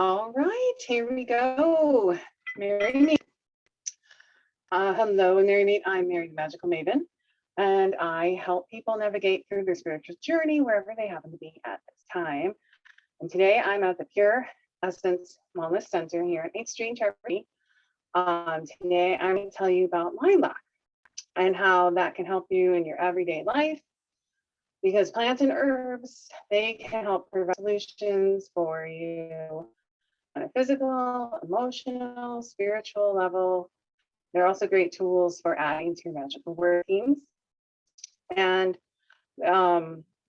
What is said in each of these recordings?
All right, here we go. Merrie. Hello, Merrie. I'm Merrie the Magickal Maeven, and I help people navigate through their spiritual journey wherever they happen to be at this time. And today I'm at the Pure Essence Wellness Center here in 8th Street, Charlie. Today I'm going to tell you about lilac and how that can help you in your everyday life. Because plants and herbs, they can help provide solutions for you on a physical, emotional, spiritual level. They're also great tools for adding to your magical workings. And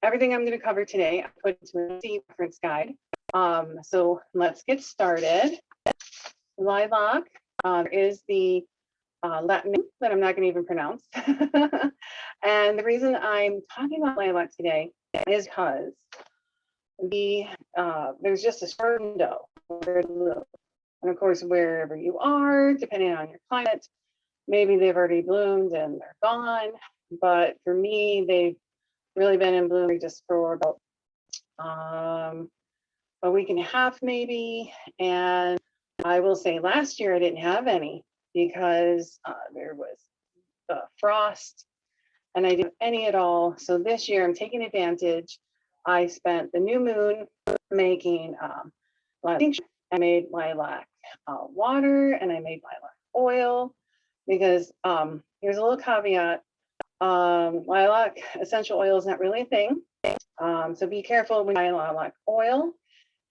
everything I'm going to cover today, I put into a reference guide. So let's get started. Lilac is the Latin name that I'm not going to even pronounce. And the reason I'm talking about lilac today is because there's just a short window where to bloom. And of course, wherever you are, depending on your climate, maybe they've already bloomed and they're gone. But for me, they've really been in bloom just for about a week and a half, maybe. And I will say last year I didn't have any because there was frost and I didn't have any at all. So this year I'm taking advantage. I spent the new moon making lilac tincture. I made lilac water and I made lilac oil because here's a little caveat. Lilac essential oil is not really a thing. So be careful when you buy lilac oil.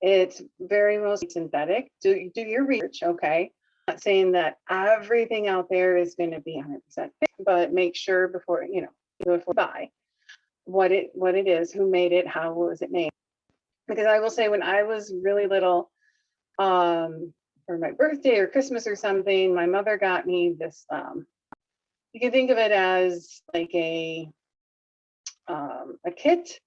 It's very mostly synthetic. Do your research, okay? I'm not saying that everything out there is going to be 100% fit, but make sure before you buy what it is, who made it, how was it made. Because I will say when I was really little, for my birthday or Christmas or something, my mother got me this, you can think of it as like a kit,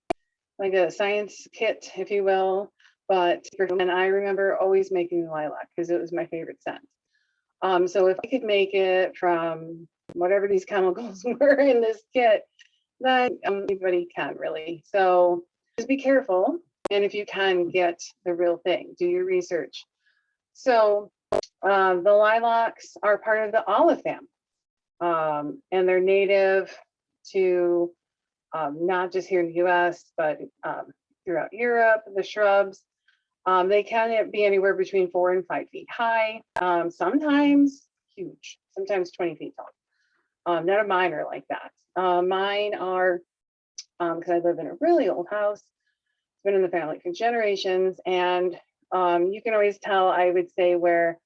like a science kit, if you will. And I remember always making lilac because it was my favorite scent. So if I could make it from whatever these chemicals were in this kit, then anybody can really. So just be careful. And if you can, get the real thing, do your research. So the lilacs are part of the olive family, and they're native to not just here in the US, but throughout Europe, the shrubs. They can be anywhere between 4 and 5 feet high, sometimes huge, sometimes 20 feet tall. None of mine are like that. Mine are, because I live in a really old house, it's been in the family for generations, and you can always tell, I would say, where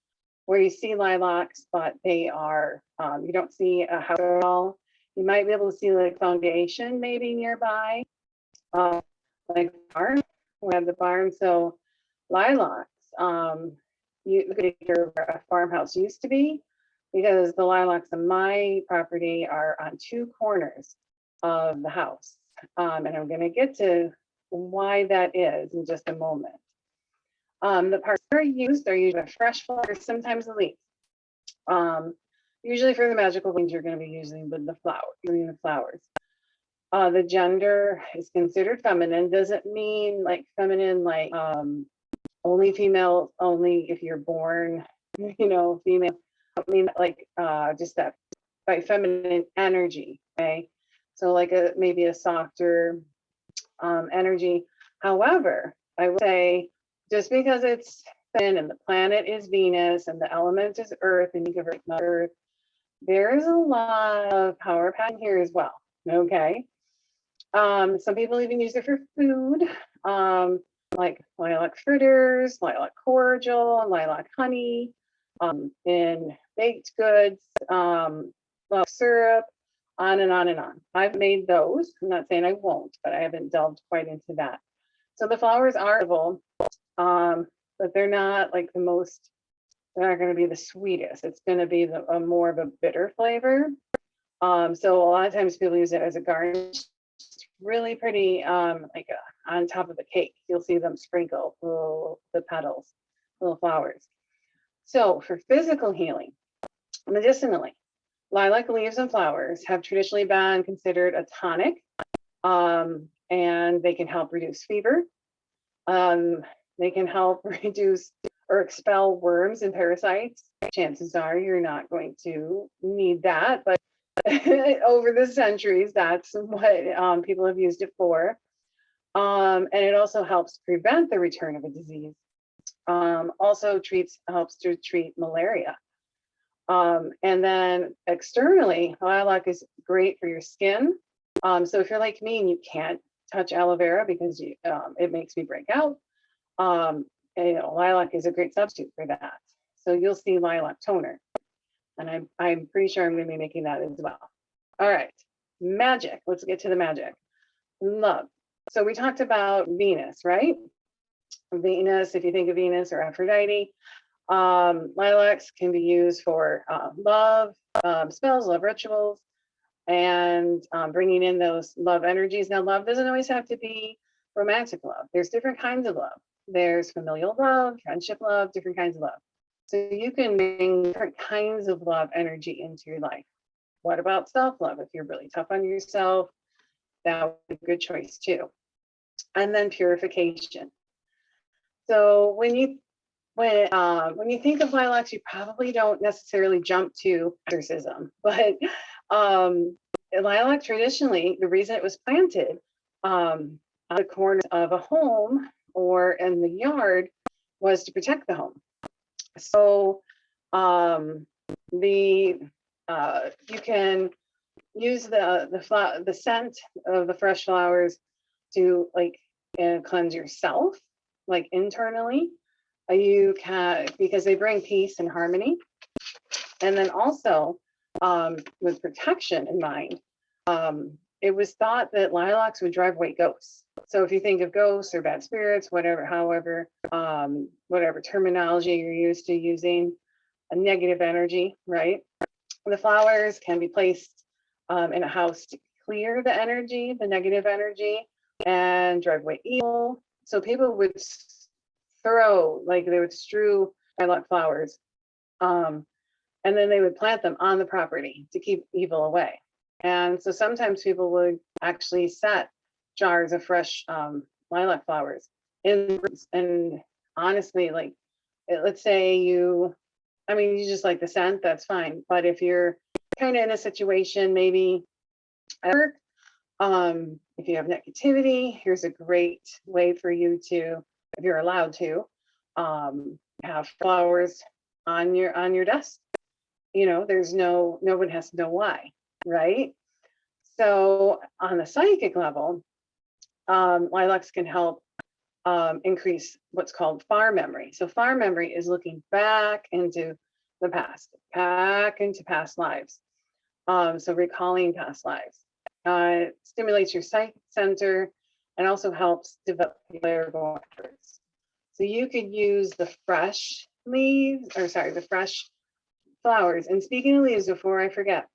you see lilacs, but they are, you don't see a house at all. You might be able to see like foundation maybe nearby, like barn. We have the barn, so lilacs, you look at where a farmhouse used to be, because the lilacs on my property are on 2 corners of the house. And I'm going to get to why that is in just a moment. The parts that are used are usually fresh flowers, sometimes the leaves. Usually for the magical things, you're going to be using the flowers. The gender is considered feminine. Doesn't mean like feminine, like only female, only if you're born, female. I mean, like just that by feminine energy, okay? So like maybe a softer energy. However, I would say just because it's feminine and the planet is Venus and the element is Earth and you give it Earth, there is a lot of power pattern here as well, okay? Some people even use it for food, like lilac fritters, lilac cordial, lilac honey, in baked goods, lilac syrup, on and on and on. I've made those. I'm not saying I won't, but I haven't delved quite into that. So the flowers are edible, but they're not like they're not going to be the sweetest. It's going to be a more of a bitter flavor. So a lot of times people use it as a garnish. Really pretty, like on top of a cake. You'll see them sprinkle the petals, little flowers. So for physical healing, medicinally, lilac leaves and flowers have traditionally been considered a tonic, and they can help reduce fever. They can help reduce or expel worms and parasites. Chances are you're not going to need that, but over the centuries, that's what people have used it for. And it also helps prevent the return of a disease. Also helps to treat malaria. And then externally, lilac is great for your skin. So if you're like me and you can't touch aloe vera because it makes me break out, and, lilac is a great substitute for that. So you'll see lilac toner, and I'm pretty sure I'm going to be making that as well. All right, magic. Let's get to the magic. Love. So we talked about Venus, right? Venus, if you think of Venus or Aphrodite, lilacs can be used for love spells, love rituals, and bringing in those love energies. Now, love doesn't always have to be romantic love. There's different kinds of love. There's familial love, friendship love, different kinds of love. So you can bring different kinds of love energy into your life. What about self-love? If you're really tough on yourself, that would be a good choice too. And then purification. So when you think of lilacs, you probably don't necessarily jump to exorcism, but lilac traditionally, the reason it was planted on the corner of a home or in the yard was to protect the home. So you can use the scent of the fresh flowers to cleanse yourself, like internally. You can, because they bring peace and harmony. And then also with protection in mind, it was thought that lilacs would drive away ghosts. So if you think of ghosts or bad spirits, whatever terminology you're used to using, a negative energy, right? The flowers can be placed in a house to clear the energy, the negative energy, and drive away evil. So people would they would strew lilac flowers, and then they would plant them on the property to keep evil away. And so sometimes people would actually set jars of fresh lilac flowers in, and honestly, let's say you just like the scent, that's fine. But if you're kind of in a situation, maybe at work, if you have negativity, here's a great way for you to, if you're allowed to, have flowers on your desk. There's no one has to know why, right? So on the psychic level, lilacs can help increase what's called far memory. So far memory is looking back into the past, back into past lives. So recalling past lives. It stimulates your psychic center and also helps develop clairvoyance. So you could use the fresh flowers. And speaking of leaves, before I forget,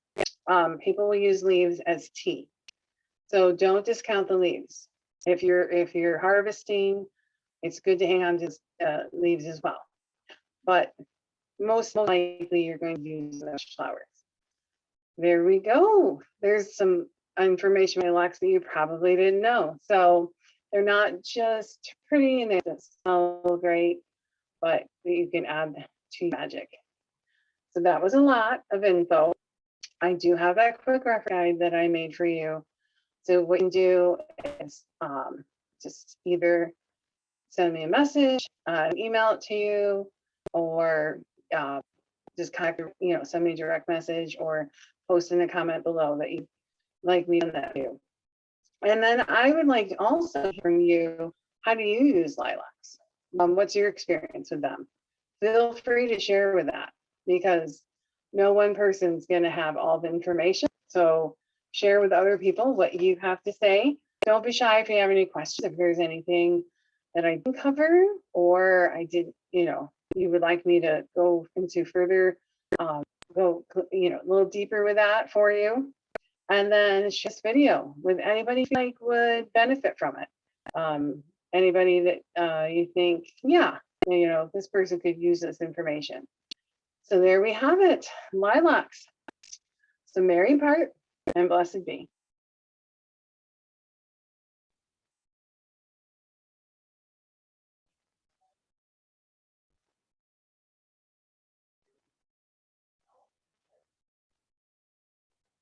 people will use leaves as tea. So don't discount the leaves. If you're harvesting, it's good to hang on to leaves as well. But most likely you're going to use the flowers. There we go. There's some information about lilacs that you probably didn't know. So they're not just pretty and they smell great, but you can add to magic. So that was a lot of info. I do have that quick reference guide that I made for you. So what you can do is just either send me a message, email it to you, or just kind of, send me a direct message or post in a comment below that you'd like me to do that too. And then I would like to also hear from you, how do you use lilacs? What's your experience with them? Feel free to share with that, because no one person's going to have all the information. So share with other people what you have to say. Don't be shy if you have any questions, if there's anything that I didn't cover or I did, you would like me to go into further, go, a little deeper with that for you. And then share this video with anybody you think would benefit from it. Anybody that you think, yeah, this person could use this information. So there we have it, lilacs. So merry part and blessed be.